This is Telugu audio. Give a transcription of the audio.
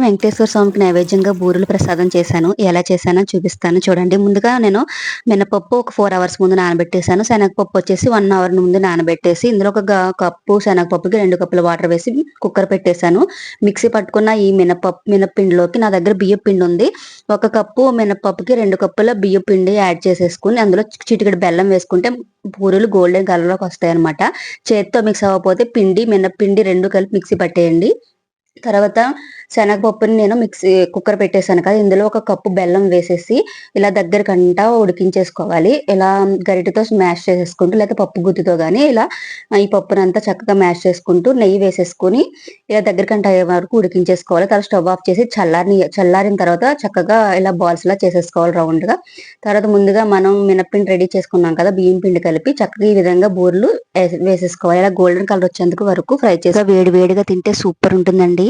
వెంకటేశ్వర స్వామికి నైవేద్యంగా బూరెలు ప్రసాదం చేశాను. ఎలా చేశానో చూపిస్తాను చూడండి. ముందుగా నేను మినపప్పు ఒక 4 అవర్స్ ముందు నానబెట్టేసాను. శనగపప్పు వచ్చేసి 1 అవర్ ముందు నానబెట్టేసి ఇందులో ఒక కప్పు శనగపప్పుకి 2 కప్పుల వాటర్ వేసి కుక్కర్ పెట్టేశాను. మిక్సీ పట్టుకున్న ఈ మినప్పిండిలోకి నా దగ్గర బియ్యం పిండి ఉంది. 1 కప్పు మినపప్పుకి 2 కప్పుల బియ్యం పిండి యాడ్ చేసేసుకుని అందులో చిటికెడు బెల్లం వేసుకుంటే బూరెలు గోల్డెన్ కలర్ లోకి వస్తాయి అనమాట. చేత్తో మిక్స్ అవ్వకపోతే మినప్పిండి 2 కలిపి మిక్సీ పట్టేయండి. తర్వాత శనగపప్పుని నేను కుక్కర్ పెట్టేశాను కదా, ఇందులో 1 కప్పు బెల్లం వేసేసి ఇలా దగ్గరకంటా ఉడికించేసుకోవాలి. ఇలా గరిటెతో స్మాష్ చేసేసుకుంటూ లేకపోతే పప్పు గుత్తితో కానీ ఇలా ఈ పప్పునంతా చక్కగా మ్యాష్ చేసుకుంటూ నెయ్యి వేసేసుకుని ఇలా దగ్గరకంట అయ్యే వరకు ఉడికించేసుకోవాలి. తర్వాత స్టవ్ ఆఫ్ చేసి చల్లారిన తర్వాత చక్కగా ఇలా బాల్స్ లా చేసేసుకోవాలి రౌండ్ గా. తర్వాత ముందుగా మనం మినప్పిండి రెడీ చేసుకున్నాం కదా, బియ్యం పిండి కలిపి చక్కగా ఈ విధంగా బూరెలు వేసేసుకోవాలి. ఇలా గోల్డెన్ కలర్ వచ్చేందుకు వరకు ఫ్రై చేసి వేడి వేడిగా తింటే సూపర్ ఉంటుందండి.